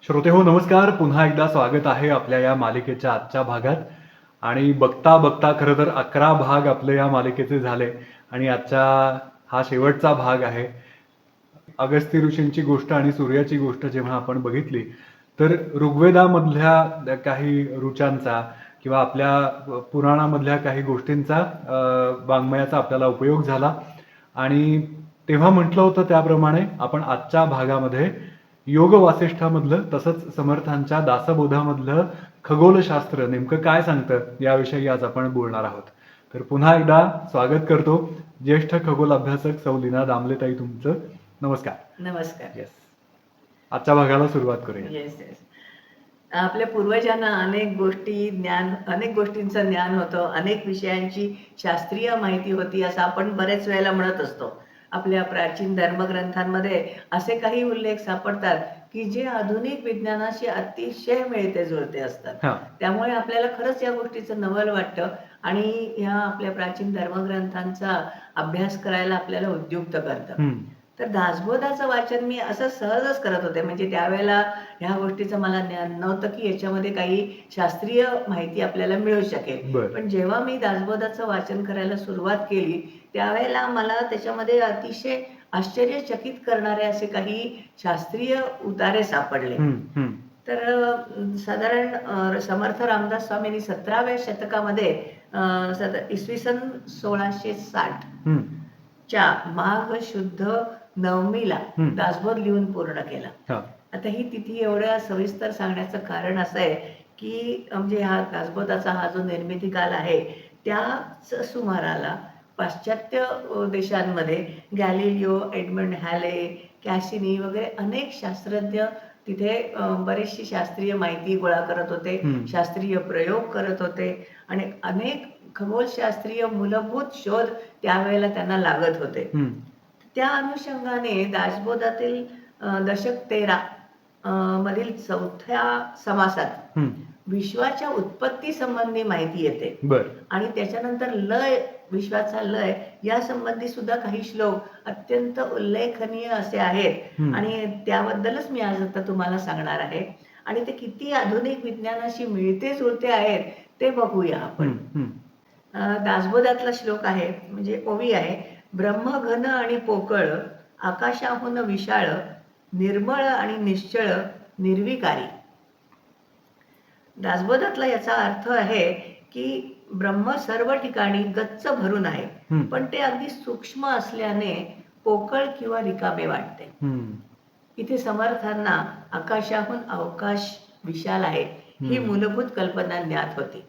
श्रोते हो नमस्कार. पुन्हा एकदा स्वागत आहे आपल्या या मालिकेच्या आजच्या भागात. आणि बघता बघता खरं तर 11 भाग आपले या मालिकेचे झाले आणि आजचा हा शेवटचा भाग आहे. अगस्त्य ऋषींची गोष्ट आणि सूर्याची गोष्ट जेव्हा आपण बघितली तर ऋग्वेदामधल्या काही ऋचांचा किंवा आपल्या पुराणामधल्या काही गोष्टींचा वाङ्मयाचा आपल्याला उपयोग झाला. आणि तेव्हा म्हटलं होतं त्याप्रमाणे आपण आजच्या भागामध्ये योग वासिष्ठामधलं तसंच समर्थांच्या दासबोधामधलं खगोलशास्त्र नेमकं काय सांगतं याविषयी आज आपण बोलणार आहोत. तर पुन्हा एकदा स्वागत करतो ज्येष्ठ खगोल अभ्यासक सौ लीना दामलेताई तुमचं. नमस्कार. नमस्कार. येस, आजच्या भागाला सुरुवात करूया. येस येस आपल्या पूर्वजांना अनेक गोष्टींचं ज्ञान होतं, अनेक विषयांची शास्त्रीय माहिती होती असं आपण बरेच वेळेला म्हणत असतो. आपल्या प्राचीन धर्मग्रंथांमध्ये असे काही उल्लेख सापडतात की जे आधुनिक विज्ञानाशी अतिशय मिळते जुळते असतात. त्यामुळे आपल्याला खरंच या गोष्टीचं नवल वाटतं आणि ह्या आपल्या प्राचीन धर्मग्रंथांचा अभ्यास करायला आपल्याला उद्युक्त करतं. तर दासबोधाचं वाचन मी असं सहजच करत होते, म्हणजे त्यावेळेला ह्या गोष्टीचं मला ज्ञान नव्हतं की याच्यामध्ये काही शास्त्रीय माहिती आपल्याला मिळू शकेल. पण जेव्हा मी दासबोधाचं वाचन करायला सुरुवात केली त्यावेळेला मला त्याच्यामध्ये अतिशय आश्चर्यचकित करणारे असे काही शास्त्रीय उतारे सापडले. तर साधारण समर्थ रामदास स्वामींनी 17व्या शतकामध्ये इसवी सन 1660 च्या माघ शुद्ध नवमीला दासबोध लिहून पूर्ण केला. आता ही तिथी एवढ्या सविस्तर सांगण्याचं कारण असं आहे की म्हणजे हा दासबोधाचा हा जो निर्मिती काल आहे त्याच सुमाराला पाश्चात्य देशांमध्ये गॅलिलिओ, एडमंड हॅले, कॅसिनी वगैरे अनेक शास्त्रज्ञ तिथे बरीचशी शास्त्रीय माहिती गोळा करत होते, शास्त्रीय प्रयोग करत होते आणि अनेक खगोलशास्त्रीय मूलभूत शोध त्यावेळेला त्यांना लागत होते. त्या अनुषंगाने दासबोधातील दशक 13 मधील 4थ्या समासात विश्वाच्या उत्पत्ती संबंधी माहिती येते आणि त्याच्यानंतर लय, विश्वाचा लय या संबंधी सुद्धा काही श्लोक अत्यंत उल्लेखनीय असे आहेत आणि त्याबद्दलच मी आज आता तुम्हाला सांगणार आहे. आणि ते किती आधुनिक विज्ञानाशी मिळते जुळते आहेत ते बघूया आपण. दासबोधातला श्लोक आहे म्हणजे ओवी आहे, ब्रह्मघन आणि पोकळ, आकाशाहून विशाळ, निर्मळ आणि निश्चळ, निर्विकारी. दासबोधातला याचा अर्थ आहे की ब्रह्म सर्व ठिकाणी गच्च भरून आहे पण ते अगदी सूक्ष्म असल्याने पोकळ किंवा रिकामे वाटते. इथे समर्थांना आकाशाहून अवकाश विशाल आहे ही मूलभूत कल्पना ज्ञात होती.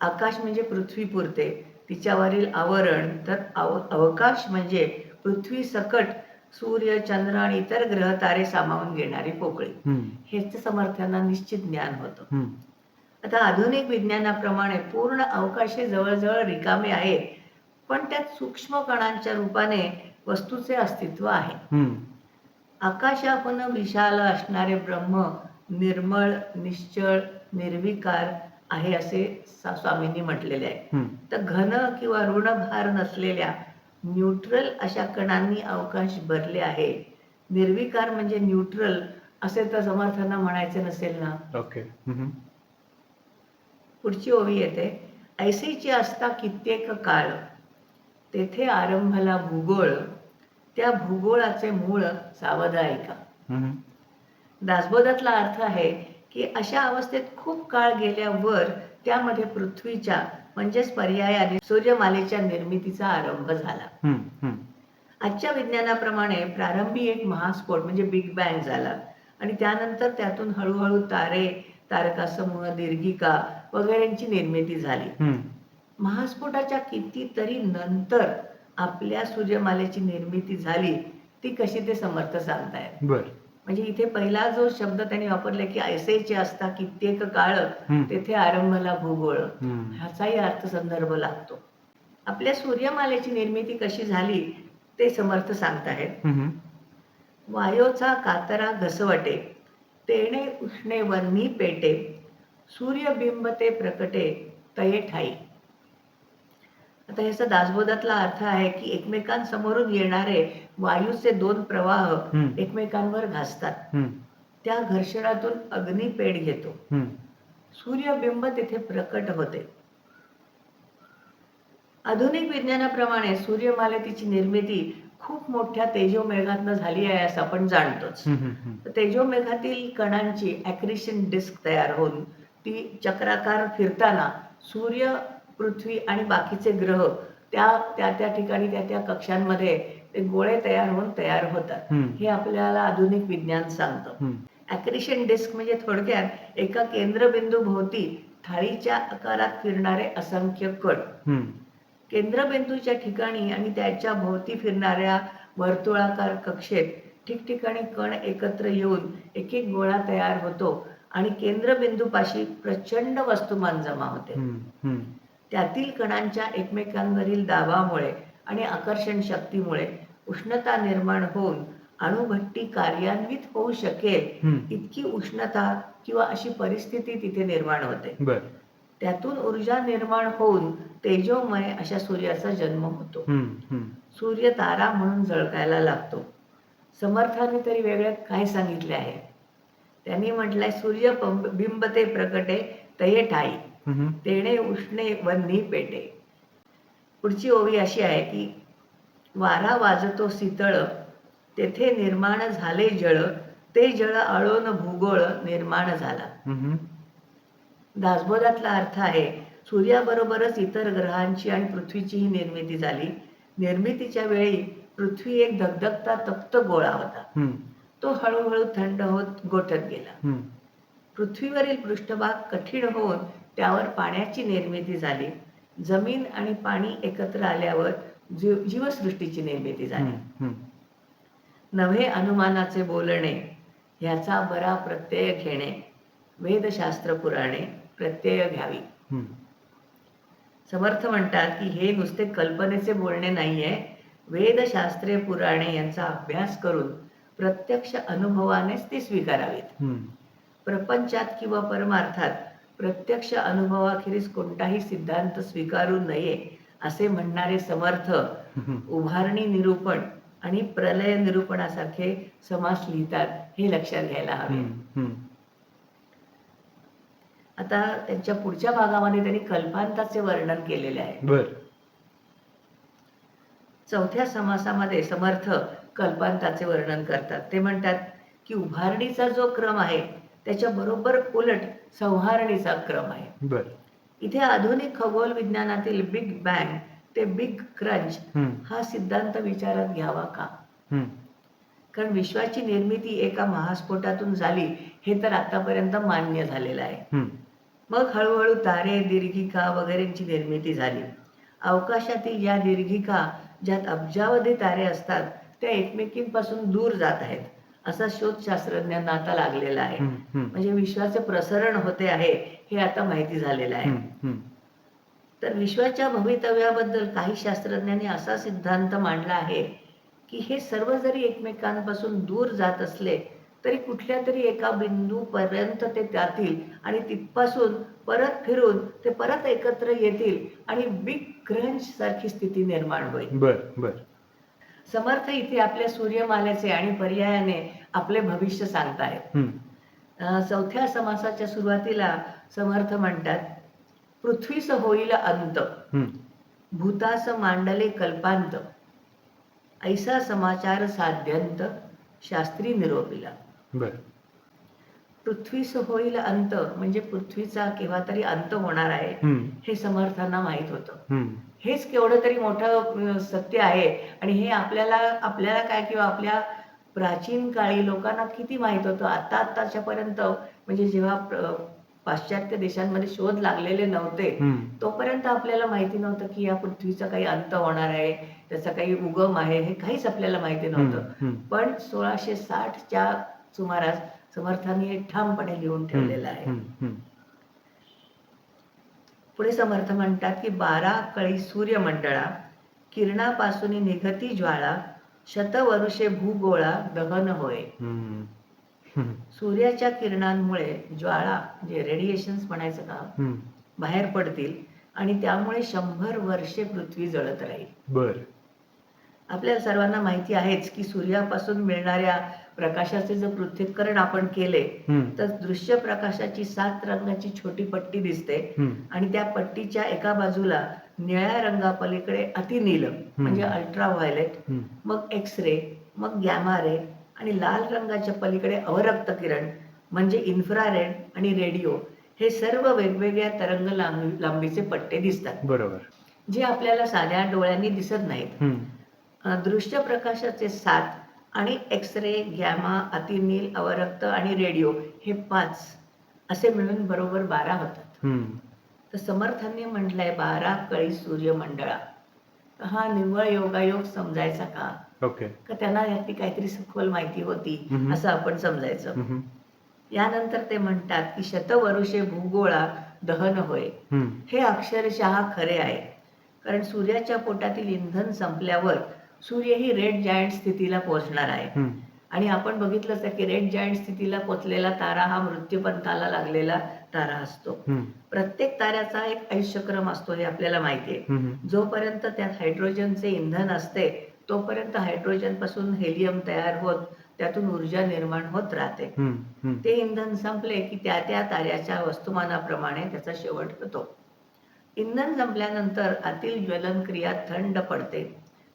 आकाश म्हणजे पृथ्वी पुरते, तिच्यावरील आवरण, तर अवकाश म्हणजे पृथ्वी सकट सूर्य, चंद्र आणि इतर ग्रह तारे सामावून घेणारी पोकळी. हेच समर्थांना निश्चित ज्ञान होतं. आता आधुनिक विज्ञानाप्रमाणे पूर्ण अवकाश हे जवळजवळ रिकामे आहे पण त्यात सूक्ष्म कणांच्या रूपाने वस्तूचे अस्तित्व आहे. आकाशाहून विशाल असणारे ब्रह्म निर्मळ, निश्चळ, निर्विकार आहे असे स्वामींनी म्हटलेले आहे. तर घन किंवा ऋणभार नसलेल्या न्यूट्रल अशा कणांनी अवकाश भरले आहे. निर्विकार म्हणजे न्यूट्रल असे तर समर्थांना म्हणायचे नसेल ना. ओके. पुढची ओवी येते, ऐसेची असता कित्येक काळ, तेथे आरंभला भूगोळ, त्या भूगोळाचे मूळ सावध ऐका. दासबोधातला अर्थ आहे की अशा अवस्थेत खूप काळ गेल्यावर त्यामध्ये पृथ्वीच्या म्हणजेच पर्यायाने सूर्यमालेच्या निर्मितीचा आरंभ झाला. आजच्या विज्ञानाप्रमाणे प्रारंभी एक महास्फोट म्हणजे बिग बँग झाला आणि त्यानंतर त्यातून हळूहळू तारे, तारकासमूह, दीर्घिका वगैरेंची निर्मिती झाली. महास्फोटाच्या कितीतरी नंतर आपल्या सूर्यमालेची निर्मिती झाली ती कशी ते समर्थ सांगतायत. म्हणजे इथे पहिला जो शब्द त्यांनी वापरला की ऐसेचे असता कित्येक काळ, तेथे आरंभला भूगोळ, ह्याचाही अर्थसंदर्भ लागतो. आपल्या सूर्यमालेची निर्मिती कशी झाली ते समर्थ सांगतायत. वायोचा कातरा घसवटे, तेणे उष्णे वन्ही पेटे, सूर्यबिंब ते प्रकटे, तये ठाई. आता ह्याचा दासबोधातला अर्थ आहे की एकमेकांसमोरून येणारे वायूचे दोन प्रवाह एकमेकांवर घासतात. त्या घर्षणातून अग्नी पेट घेतो. सूर्यबिंब तिथे प्रकट होते. आधुनिक विज्ञानाप्रमाणे सूर्यमालेची निर्मिती खूप मोठ्या तेजोमेघातनं झाली आहे असं आपण जाणतोच. तर तेजोमेघातील कणांची ॲक्रिशन डिस्क तयार होऊन ती चक्राकार फिरताना सूर्य, पृथ्वी आणि बाकीचे ग्रह त्या त्या त्या ठिकाणी त्या त्या कक्षांमध्ये ते गोळे तयार होऊन तयार होतात. हे आपल्याला आधुनिक विज्ञान सांगतं. ॲक्रिशन डिस्क म्हणजे थोडक्यात एका केंद्रबिंदू भोवती थाळीच्या आकारात फिरणारे असंख्य कण. केंद्रबिंदूच्या ठिकाणी आणि त्याच्या भोवती फिरणाऱ्या वर्तुळाकार कक्षेत ठिकठिकाणी कण एकत्र येऊन एक एक गोळा तयार होतो आणि केंद्रबिंदूपाशी प्रचंड वस्तुमान जमा होते. त्यातील कणांच्या एकमेकांवरील दाबामुळे आणि आकर्षण शक्तीमुळे उष्णता निर्माण होऊन अणुभट्टी कार्यान्वित होऊ शकेल इतकी उष्णता किंवा अशी परिस्थिती तिथे निर्माण होते. त्यातून ऊर्जा निर्माण होऊन तेजोमय अशा सूर्याचा जन्म होतो. सूर्य तारा म्हणून झळकायला लागतो. समर्थांनी तरी वेगळं काय सांगितले आहे? त्यांनी म्हटलंय, सूर्य बिंबते प्रकटे तये ठाई, तेणे उष्णे वन्ही पेटे. पुढची ओवी अशी आहे की वारा वाजतो शीतळ, तेथे निर्माण झाले जळ, ते जळ आळोन भूगोळ निर्माण झाला. दासबोधातला अर्थ आहे, सूर्याबरोबरच इतर ग्रहांची आणि पृथ्वीचीही निर्मिती झाली. निर्मितीच्या वेळी पृथ्वी एक धगधगता तप्त गोळा होता. तो हळूहळू थंड होत गोठत गेला. पृथ्वीवरील पृष्ठभाग कठीण होऊन त्यावर पाण्याची निर्मिती झाली. जमीन आणि पाणी एकत्र आल्यावर जीवसृष्टीची निर्मिती झाली. नव्हे अनुमानाचे बोलणे, ह्याचा बरा प्रत्यय घेणे, वेदशास्त्र पुराणे प्रत्यय घ्यावी. समर्थ म्हणतात की हे नुसते कल्पनेचे बोलणे नाहीये, वेदशास्त्रे पुराणे यांचा अभ्यास करून प्रत्यक्ष अनुभवानेच ती स्वीकारावीत. प्रपंचात किंवा परमार्थात प्रत्यक्ष अनुभवाखेरीज कोणताही सिद्धांत स्वीकारू नये असे म्हणणारे समर्थ उभारणी निरूपण आणि प्रलय निरूपणासारखे समास लिहितात, हे लक्षात घ्यायला हवे. आता त्यांच्या पुढच्या भागामध्ये त्यांनी कल्पांताचे वर्णन केलेले आहे. चौथ्या समासामध्ये समर्थ कल्पांताचे वर्णन करतात. ते म्हणतात की उभारणीचा जो क्रम आहे त्याच्या बरोबर उलट संहारणीचा क्रम आहे. इथे आधुनिक खगोल विज्ञानातील बिग बँग ते बिग क्रंच हा सिद्धांत विचारात घ्यावा का? कारण विश्वाची निर्मिती एका महास्फोटातून झाली हे तर आतापर्यंत मान्य झालेलं आहे. मग हळूहळू तारे, दीर्घिका वगैरेंची निर्मिती झाली. अवकाशातील या दीर्घिका ज्यात अब्जावधी तारे असतात त्या एकमेकींपासून दूर जात आहेत असा शोध शास्त्रज्ञांना आता लागलेला आहे. म्हणजे विश्वाचे प्रसरण होते आहे हे आता माहिती झालेलं आहे. तर विश्वाच्या भवितव्याबद्दल काही शास्त्रज्ञांनी असा सिद्धांत मांडला आहे की हे सर्व जरी एकमेकांपासून दूर जात असले तरी कुठल्या तरी एका बिंदूपर्यंत ते जातील आणि तिथपासून परत फिरून ते परत एकत्र येतील आणि बिग क्रंच सारखी स्थिती निर्माण होईल. समर्थ इथे आपल्या सूर्यमालेचे आणि पर्यायाने आपले भविष्य सांगतायत. चौथ्या समासाच्या सुरुवातीला समर्थ म्हणतात, पृथ्वीस होईल अंत, भूतास मांडले कल्पांत, ऐसा समाचार साध्यंत, शास्त्री निरोपिला. पृथ्वीस होईल अंत म्हणजे पृथ्वीचा केव्हा तरी अंत होणार आहे हे समर्थांना माहित होतं. हेच केवढं तरी मोठं सत्य आहे आणि हे आपल्याला काय किंवा आपल्या प्राचीन काळी लोकांना किती माहित होतं. आताच्या पर्यंत म्हणजे जेव्हा पाश्चात्य देशांमध्ये शोध लागलेले नव्हते तोपर्यंत आपल्याला माहिती नव्हतं की या पृथ्वीचा काही अंत होणार आहे, त्याचा काही उगम आहे, हे काहीच आपल्याला माहिती नव्हतं. पण 1660च्या सुमारास समर्थांनी हे ठामपणे लिहून ठेवलेलं आहे. पुढे समर्थ म्हणतात की 12 कळी सूर्यमंडळा, किरणापासून निघती ज्वाळा, शतवरुषे भूगोळा दहन होय. सूर्याच्या किरणांमुळे ज्वाळा म्हणजे रेडिएशन्स म्हणायचं का बाहेर पडतील आणि त्यामुळे 100 वर्षे पृथ्वी जळत राहील. आपल्या सर्वांना माहिती आहेच की सूर्यापासून मिळणाऱ्या प्रकाशाचे जर पृथक्करण आपण केले हम्म. तर दृश्य प्रकाशाची 7 रंगाची छोटी पट्टी दिसते हम्म. आणि त्या पट्टीच्या एका बाजूला निळ्या रंगापलीकडे अतिनील म्हणजे अल्ट्राव्हायलेट, हम्म. मग एक्स रे, मग गॅमा रे आणि लाल रंगाच्या पलीकडे अवरक्त किरण म्हणजे इन्फ्रारेड आणि रेडिओ, हे सर्व वेगवेगळ्या तरंग लांबीचे पट्टे दिसतात बरोबर. जे आपल्याला साध्या डोळ्यांनी दिसत नाहीत. हम्म. दृश्य प्रकाशाचे 7 आणि एक्स रे, गॅमा, अतिनील, अवरक्त आणि रेडिओ हे 5 असे मिळून बरोबर 12 होतात. हम्म. तर समर्थांनी म्हटलंय 12 कळी सूर्यमंडळा. तर हा निव्वळ योगायोग समजायचा का? ओके. का त्यांना यातली काहीतरी सखोल माहिती होती हम्म. असं आपण समजायचं. हम्म. यानंतर ते म्हणतात की शतवरुषे भूगोळा दहन होय. हम्म. हे अक्षरशः खरे आहे. कारण सूर्याच्या पोटातील इंधन संपल्यावर सूर्यही रेड जायंट स्थितीला पोहोचणार आहे. हम्म. आणि आपण बघितलंच आहे की रेड जायंट स्थितीला पोहोचलेला तारा हा मृत्यूपंथाला लागलेला तारा असतो. हम्म. प्रत्येक ताऱ्याचा एक आयुष्यक्रम असतो हे आपल्याला माहिती आहे. हम्म. जोपर्यंत त्यात हायड्रोजनचे इंधन असते तोपर्यंत हायड्रोजन पासून हेलियम तयार होत त्यातून ऊर्जा निर्माण होत राहते. हम्म. हम्म. ते इंधन संपले की त्या त्या ताऱ्याच्या वस्तुमानाप्रमाणे त्याचा शेवट होतो. इंधन संपल्यानंतर आतील ज्वलन क्रिया थंड पडते.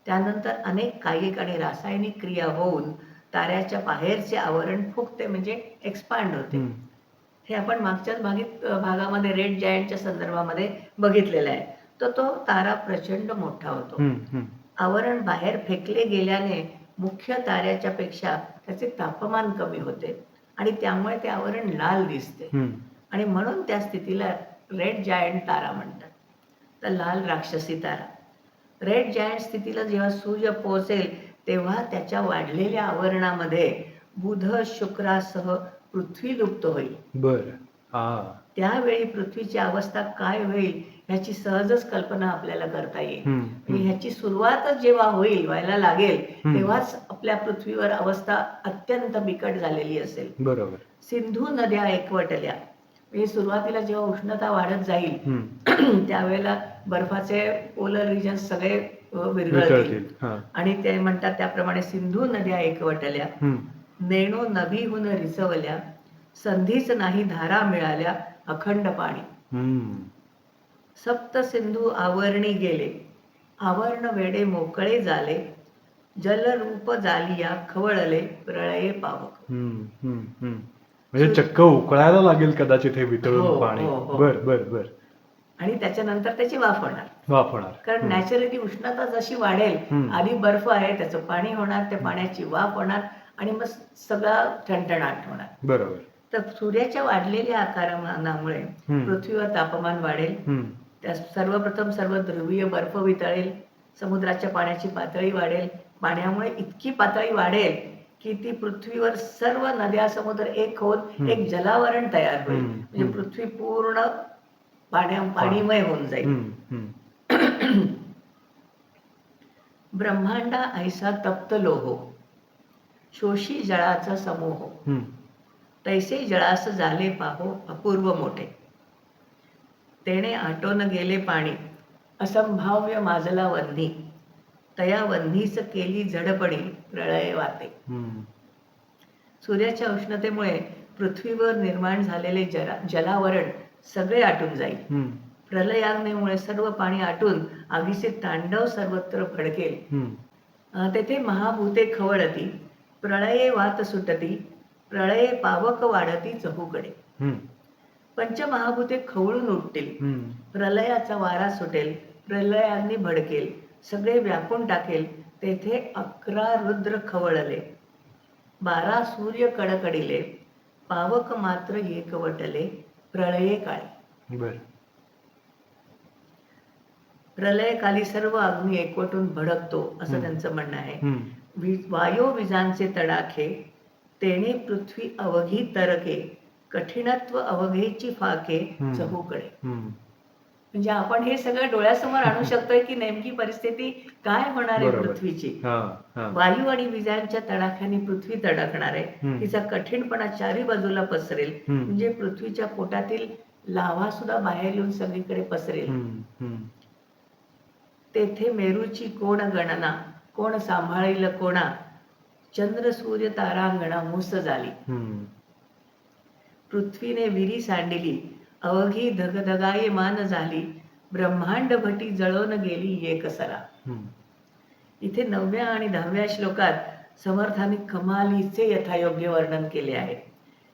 त्यानंतर अनेक कायिक आणि रासायनिक क्रिया होऊन ताऱ्याच्या बाहेरचे आवरण फुगते म्हणजे एक्सपांड होते. हम्म. हे आपण मागच्याच भागामध्ये रेड जायंटच्या संदर्भामध्ये बघितलेलं आहे. तर तो तारा प्रचंड मोठा होतो. हम्म. हम्म. आवरण बाहेर फेकले गेल्याने मुख्य ताऱ्याच्या पेक्षा त्याचे तापमान कमी होते आणि त्यामुळे ते आवरण लाल दिसते हम्म. आणि म्हणून त्या स्थितीला रेड जायंट तारा म्हणतात. तर लाल राक्षसी तारा. रेड जायंट स्थितीला जेव्हा सूर्य पोहोचेल तेव्हा त्याच्या वाढलेल्या आवरणामध्ये बुध शुक्रासह पृथ्वी लुप्त होईल. बर. हा. त्यावेळी पृथ्वीची अवस्था काय होईल ह्याची सहजच कल्पना आपल्याला करता येईल. हम्म. म्हणजे ह्याची सुरुवातच जेव्हा व्हायला लागेल हम्म. तेव्हाच आपल्या पृथ्वीवर अवस्था अत्यंत बिकट झालेली असेल. बरोबर. सिंधू नद्या एकवटल्या म्हणजे सुरुवातीला जेव्हा उष्णता वाढत जाईल हम्म. त्यावेळेला बर्फाचे पोलर रिजन्स सगळे विरघळतील वितळतील. हा. आणि ते म्हणतात त्याप्रमाणे सिंधू नद्या एकवटल्या, हम्म. नेणो नभीहून रिसवल्या, संधीच नाही धारा मिळाल्या अखंड पाणी. हम्म. सप्त सिंधू आवरणी गेले, आवर्ण वेडे मोकळे झाले, जलरूप जालिया खवळले प्रळये पावक. हम्म. हम्म. हम्म. म्हणजे चक्क उकळायला लागेल कदाचित हे हो, वितळून पाणी. हो, हो. बर बर बर. आणि त्याच्यानंतर त्याची वाफ होणार. वाफ होणार. कारण नॅचरली उष्णता जशी वाढेल हम्म. आधी बर्फ आहे त्याचं पाणी होणार, त्या पाण्याची वाफ होणार आणि मग सगळा ठणठणाट होणार. बरोबर. तर सूर्याच्या वाढलेल्या आकारमानामुळे हम्म. पृथ्वीवर तापमान वाढेल. हम्म. त्या सर्वप्रथम सर्व ध्रुवीय बर्फ वितळेल, समुद्राच्या पाण्याची पातळी वाढेल. पाण्यामुळे इतकी पातळी वाढेल की ती पृथ्वीवर सर्व नद्या समुद्र एक होऊन एक जलावरण तयार होईल. हम्म. म्हणजे पृथ्वी पूर्ण पाणीमय होऊन जाईल. हम्म. हम्म. ब्रह्मांडा ऐसा तप्त लोहो, शोषी जळाचा समूह, हम्म. तैसे जळास झाले पाहो अपूर्व मोठे. तेणे आटोन गेले पाणी, असंभाव्य माजला वन्ही, तया वन्हीच केली झडपडी प्रळय वाते. हम्म. सूर्याच्या उष्णतेमुळे पृथ्वीवर निर्माण झालेले जलावरण सगळे आटून जाईल. हम्म. प्रलयाग्नीमुळे सर्व पाणी आटून आगीचे तांडव सर्वत्र भडकेल. हम्म. तेथे महाभूते खवळती, प्रळये वात सुटती, प्रळये पावक वाढती चहूकडे. हम्म. पंचमहाभूते खवळून उठतील, हम्म. प्रलयाचा वारा सुटेल, प्रलयाग्नी भडकेल, सगळे व्यापून टाकेल. तेथे 11 रुद्र खवळले, 12 सूर्य कडकडिले, पावक मात्र एकवटले, प्रळये काळी. बर. प्रलयकाली सर्व अग्नी एकवटून भडकतो असं त्यांचं म्हणणं आहे. वायो विजांचे तडाखे, तेणे पृथ्वी अवघी तरके, कठीणत्व अवघेची फाके चहूकडे. म्हणजे आपण हे सगळं डोळ्यासमोर आणू शकतोय की नेमकी परिस्थिती काय होणार आहे पृथ्वीची. वायू आणि विजांच्या तडाख्याने पृथ्वी तडकणार आहे, तिचा कठीणपणा चारी बाजूला पसरेल. म्हणजे पृथ्वीच्या पोटातील लाव्हा सुद्धा बाहेर येऊन सगळीकडे पसरेल. तेथे मेरूची कोण गणना, कोण सांभाळील कोणा, चंद्र सूर्य तारांगणा मूस झाली. हम्म. पृथ्वीने विरी सांडिली, अवघी धगधगाये मान झाली, ब्रह्मांड भटी जळून गेली एकसरा. हम्म. इथे 9व्या आणि 10व्या श्लोकात समर्थांनी कमालीचे यथायोग्य वर्णन केले आहे.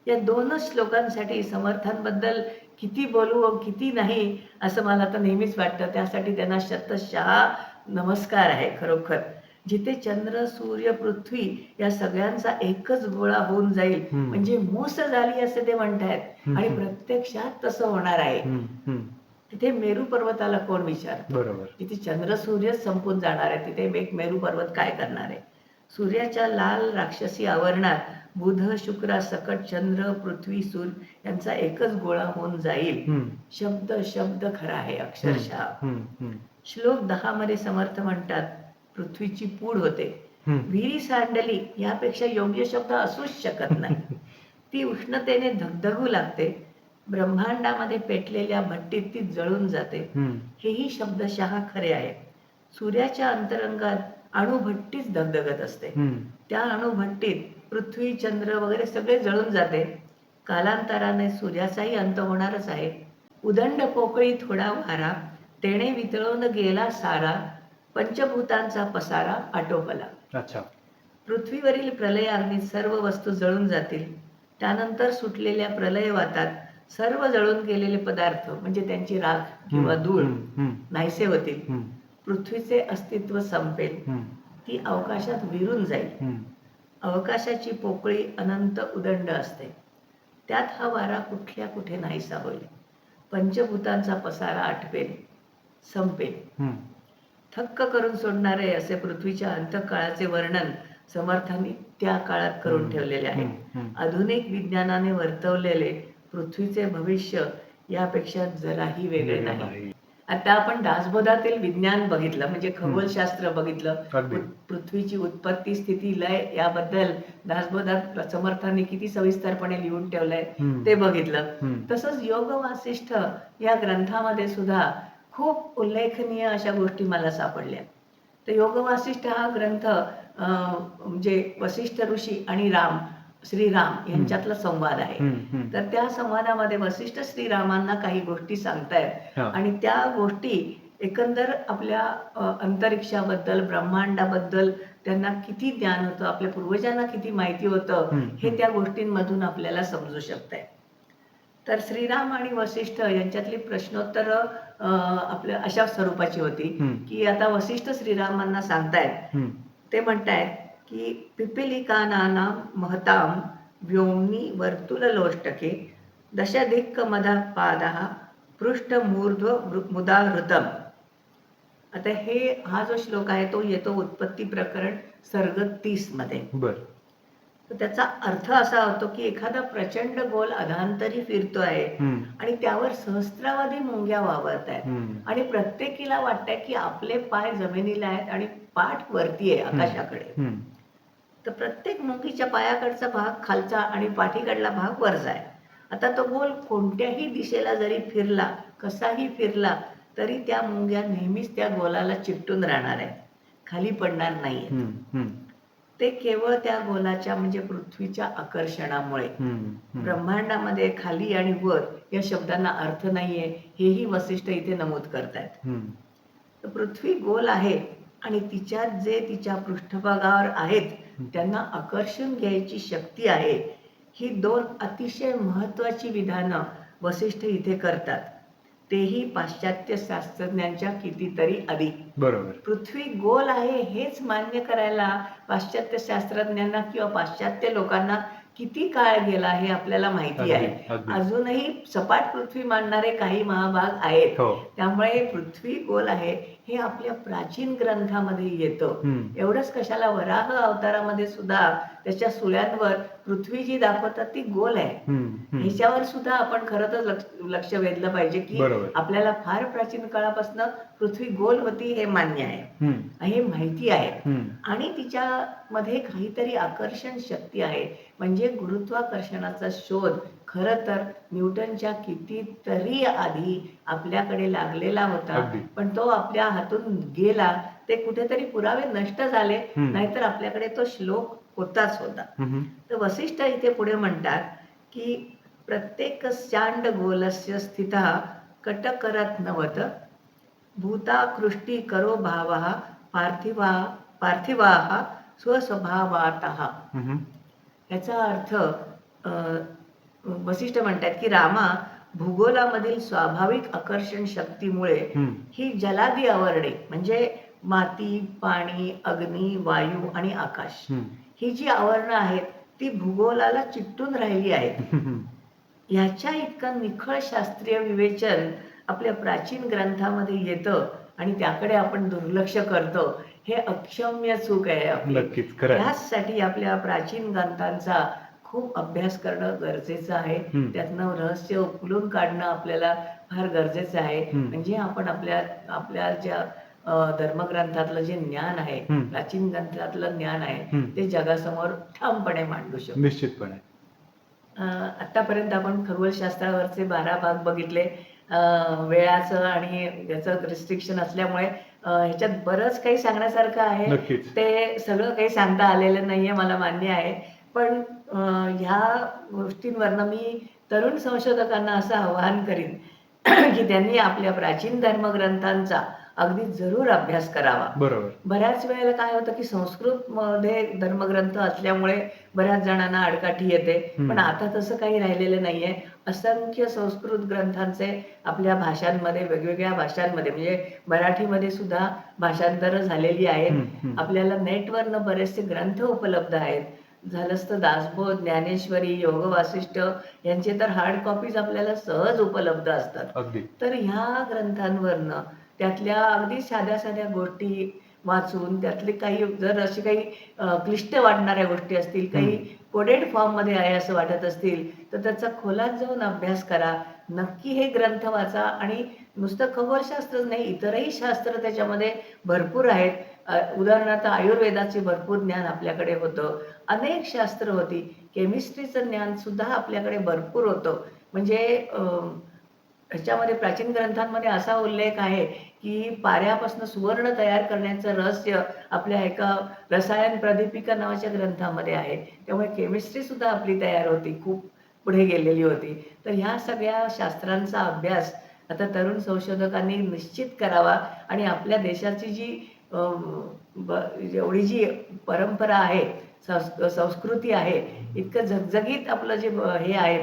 या दोनच श्लोकांसाठी समर्थांबद्दल किती बोलू व किती नाही असं मला तर नेहमीच वाटतं. त्यासाठी त्यांना शतशः नमस्कार आहे खरोखर. जिथे चंद्र सूर्य पृथ्वी या सगळ्यांचा एकच गोळा होऊन जाईल हम्म. म्हणजे मूस झाली असे ते म्हणतायत आणि प्रत्यक्षात तसं होणार आहे. हम्म. तिथे मेरू पर्वताला कोण विचारतं? बरोबर. जिथे चंद्र सूर्य संपून जाणार आहे तिथे एक मेरू पर्वत काय करणार आहे? सूर्याच्या लाल राक्षसी आवरणात बुध शुक्र सकट चंद्र पृथ्वी सूर्य यांचा एकच गोळा होऊन जाईल. हम्म. शब्द शब्द खरा आहे अक्षरशः. हम्म. श्लोक 10 मध्ये समर्थ म्हणतात पृथ्वीची पूड होते, हम्म. विहिरी सांडली यापेक्षा योग्य शब्द असूच शकत नाही. ती उष्णतेने धगधगू लागते, ब्रह्मांडामध्ये पेटलेल्या भट्टीत ती जळून जाते. हम्म. हेही शब्दशः खरे आहे. सूर्याच्या अंतरंगात अणुभट्टीच धगधगत असते. हम्म. त्या अणुभट्टीत पृथ्वी चंद्र वगैरे सगळे जळून जाते. कालांतराने सूर्याचाही अंत होणारच आहे. उदंड पोकळी थोडा वारा, तेणे वितळून गेला सारा, पंचभूतांचा पसारा आटोपला. अच्छा. पृथ्वीवरील प्रलयाग्नीत सर्व वस्तू जळून जातील. त्यानंतर सुटलेल्या प्रलयवातात सर्व जळून गेलेले पदार्थ म्हणजे त्यांची राख किंवा धूळ नाहीसे होतील. पृथ्वीचे अस्तित्व संपेल, ती अवकाशात विरून जाईल. अवकाशाची पोकळी अनंत उदंड असते, त्यात हा वारा कुठल्या कुठे नाहीसा होईल. पंचभूतांचा पसारा आटपेल, संपेल. थक्क करून सोडणारे असे पृथ्वीच्या अंतकाळाचे वर्णन समर्थांनी त्या काळात करून ठेवलेले आहे. आधुनिक विज्ञानाने वर्तवलेले पृथ्वीचे भविष्य यापेक्षा जराही वेगळे नाही. आता आपण दासबोधातील विज्ञान बघितलं म्हणजे खगोलशास्त्र बघितलं, पृथ्वीची उत्पत्ती स्थिती लय याबद्दल दासबोधात समर्थांनी किती सविस्तरपणे लिहून ठेवलंय ते बघितलं. तसंच योग वासिष्ठ या ग्रंथामध्ये सुद्धा खूप उल्लेखनीय अशा गोष्टी मला सापडल्या. तर योग वासिष्ठ हा ग्रंथ म्हणजे वसिष्ठ ऋषी आणि श्रीराम यांच्यातला संवाद आहे. तर त्या संवादामध्ये वसिष्ठ श्रीरामांना काही गोष्टी सांगतायत आणि त्या गोष्टी एकंदर आपल्या अंतरिक्षाबद्दल ब्रह्मांडाबद्दल त्यांना किती ज्ञान होतं, आपल्या पूर्वजांना किती माहिती होतं हे त्या गोष्टींमधून आपल्याला समजू शकतंय. तर श्रीराम आणि वसिष्ठ यांच्यातली प्रश्नोत्तर आपल्या अशा स्वरूपाची होती की आता वसिष्ठ श्रीरामांना सांगतायत, ते म्हणतायत की पिपिलिकानानां महतां व्योम्नि वर्तुललोष्टके दशदिक् मदपादः पृष्ठमूर्ध्व मुदाहृतम्. आता हा जो श्लोक आहे तो येतो उत्पत्ती प्रकरण सर्ग 30 मध्ये. तर त्याचा अर्थ असा होतो की एखादा प्रचंड गोल अधांतरी फिरतो आहे आणि त्यावर सहस्रावधी मुंग्या वावरत आहेत आणि प्रत्येकीला वाटतंय की आपले पाय जमिनीला आहेत आणि पाठ वरती आहे आकाशाकडे. तर प्रत्येक मुंगीच्या पायाकडचा भाग खालचा आणि पाठीकडला भाग वरचा आहे. आता तो गोल कोणत्याही दिशेला जरी फिरला, कसाही फिरला तरी त्या मुंग्या नेहमीच त्या गोलाला चिकटून राहणार आहेत, खाली पडणार नाहीये. ते केवळ त्या गोलाच्या म्हणजे पृथ्वीच्या आकर्षणामुळे. ब्रह्मांडामध्ये खाली आणि वर या शब्दांना अर्थ नाहीये हेही वसिष्ठ इथे नमूद करतायत. तर पृथ्वी गोल आहे आणि तिच्यात जे तिच्या पृष्ठभागावर आहेत त्यांना आकर्षण घ्यायची शक्ती आहे. ही दोन अतिशय महत्वाची विधानं वसिष्ठ इथे करतात, तेही पाश्चात्य शास्त्रज्ञांच्या कितीतरी आधी. बरोबर. पृथ्वी गोल आहे हेच मान्य करायला पाश्चात्य शास्त्रज्ञांना किंवा पाश्चात्य लोकांना किती काळ गेला हे आपल्याला माहिती आहे. अजूनही सपाट पृथ्वी मानणारे काही महाभाग आहेत. त्यामुळे पृथ्वी गोल आहे हे आपल्या प्राचीन ग्रंथामध्ये येतं. एवढंच कशाला, वराह अवतारामध्ये सुद्धा त्याच्या सुळ्यांवर पृथ्वी जी दाखवतात ती गोल आहे. ह्याच्यावर सुद्धा आपण खरं तर लक्ष वेधलं पाहिजे की आपल्याला फार प्राचीन काळापासून पृथ्वी गोल होती हे मान्य आहे, हे माहिती आहे आणि तिच्यामध्ये काहीतरी आकर्षण शक्ती आहे. म्हणजे गुरुत्वाकर्षणाचा शोध खरं तर न्यूटनच्या कितीतरी आधी आपल्याकडे लागलेला होता, पण तो आपल्या हातून गेला. ते कुठेतरी पुरावे नष्ट झाले, नाहीतर आपल्याकडे तो श्लोक होताच होता. हम्म. तर वसिष्ठ इथे पुढे म्हणतात की प्रत्येकस्याण्ड गोलस्य स्थितः कटकरत नवत भूताकृष्टी करो भावः पार्थिवा पार्थिवाः स्वस्वभावातः. हम्म. याचा अर्थ वसिष्ठ म्हणतात की रामा, भूगोलामधील स्वाभाविक आकर्षण शक्तीमुळे हम्म. ही जलादी आवरणे म्हणजे माती, पाणी, अग्नी, वायू आणि आकाश हम्म. ही जी आवरणं आहेत ती भूगोलाला चिकटून राहिली आहेत. हम्म. ह्याच्या इतकं निखळ शास्त्रीय विवेचन आपल्या प्राचीन ग्रंथामध्ये येतं आणि त्याकडे आपण दुर्लक्ष करतो, हे अक्षम्य चूक आहे आपली. नक्कीच, खरं आहे. त्याचसाठी आपल्या प्राचीन ग्रंथांचा खूप अभ्यास करणं गरजेचं आहे. हम्म. त्यातनं रहस्य उकलून काढणं आपल्याला फार गरजेचं आहे. हम्म. म्हणजे आपण आपल्या आपल्या ज्या धर्मग्रंथातलं जे ज्ञान आहे, हम्म. प्राचीन ग्रंथातलं ज्ञान आहे, हम्म. ते जगासमोर ठामपणे मांडू शकतो. निश्चितपणे. आतापर्यंत आपण खगोलशास्त्रावरचे 12 भाग बघितले. वेळाचं आणि याचं रिस्ट्रिक्शन असल्यामुळे ह्याच्यात बरंच काही सांगण्यासारखं आहे. नक्कीच. ते सगळं काही सांगता आलेलं नाहीये, मला मान्य आहे. पण ह्या गोष्टींवरनं मी तरुण संशोधकांना असं आवाहन करीन की त्यांनी आपल्या प्राचीन धर्मग्रंथांचा अगदी जरूर अभ्यास करावा. बरोबर. बऱ्याच वेळेला काय होतं की संस्कृतमध्ये धर्मग्रंथ असल्यामुळे बऱ्याच जणांना आडकाठी येते. पण आता तसं काही राहिलेलं नाहीये. असंख्य संस्कृत ग्रंथांचे आपल्या भाषांमध्ये, वेगवेगळ्या भाषांमध्ये म्हणजे मराठीमध्ये सुद्धा भाषांतरं झालेली आहेत. आपल्याला नेटवरनं बरेचसे ग्रंथ उपलब्ध आहेत. झालंच तर दासबोध, ज्ञानेश्वरी, योग वासिष्ठ यांचे तर हार्ड कॉपीज आपल्याला सहज उपलब्ध असतात. अगदी. तर ह्या ग्रंथांवरनं त्यातल्या अगदी साध्या साध्या गोष्टी वाचून त्यातले काही जर अशी काही क्लिष्ट वाटणाऱ्या गोष्टी असतील, काही कोडेड फॉर्ममध्ये आहे असं वाटत असतील, तर त्याचा खोलात जाऊन अभ्यास करा. नक्की हे ग्रंथ वाचा आणि नुसतं खगोलशास्त्रच नाही, इतरही शास्त्र त्याच्यामध्ये भरपूर आहेत. उदाहरणार्थ आयुर्वेदाचे भरपूर ज्ञान आपल्याकडे होतं. अनेक शास्त्र होती. केमिस्ट्रीचं ज्ञान सुद्धा आपल्याकडे भरपूर होतं. म्हणजे ह्याच्यामध्ये प्राचीन ग्रंथांमध्ये असा उल्लेख आहे की पाऱ्यापासून सुवर्ण तयार करण्याचं रहस्य आपल्या एका रसायन प्रदीपिका नावाच्या ग्रंथामध्ये आहे. त्यामुळे केमिस्ट्री सुद्धा आपली तयार होती, खूप पुढे गेलेली होती. तर ह्या सगळ्या शास्त्रांचा अभ्यास आता तरुण संशोधकांनी निश्चित करावा आणि आपल्या देशाची जी एवढी जी परंपरा आहे, संस्कृती आहे, इतकं झगझगीत आपलं जे हे आहे,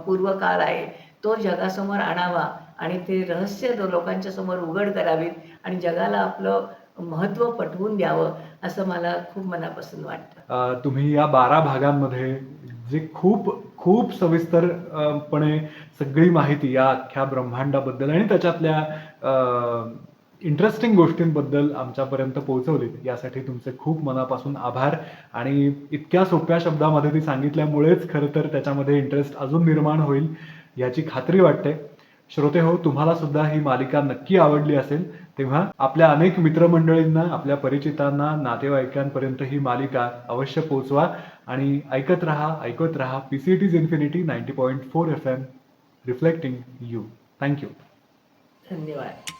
पूर्वकाळ आहे, तो जगासमोर आणावा आणि ते रहस्य लोकांच्या समोर उघड करावीत आणि जगाला आपलं महत्त्व पटवून द्यावं, असं मला खूप मनापासून वाटतं. तुम्ही या 12 भागांमध्ये जे खूप खूप सविस्तरपणे सगळी माहिती या अख्ख्या ब्रह्मांडाबद्दल आणि त्याच्यातल्या इंटरेस्टिंग गोष्टींबद्दल आमच्यापर्यंत पोहोचवलीत, यासाठी तुमचे खूप मनापासून आभार. आणि इतक्या सोप्या शब्दामध्ये ती सांगितल्यामुळेच खरं तर त्याच्यामध्ये इंटरेस्ट अजून निर्माण होईल याची खात्री वाटते. श्रोते हो, तुम्हाला सुद्धा ही मालिका नक्की आवडली असेल, तेव्हा आपल्या अनेक मित्रमंडळींना, आपल्या परिचितांना, नातेवाईकांपर्यंत ही मालिका अवश्य पोहोचवा आणि ऐकत राहा PCT's Infinity 90.4 FM, reflecting you. Thank you. धन्यवाद.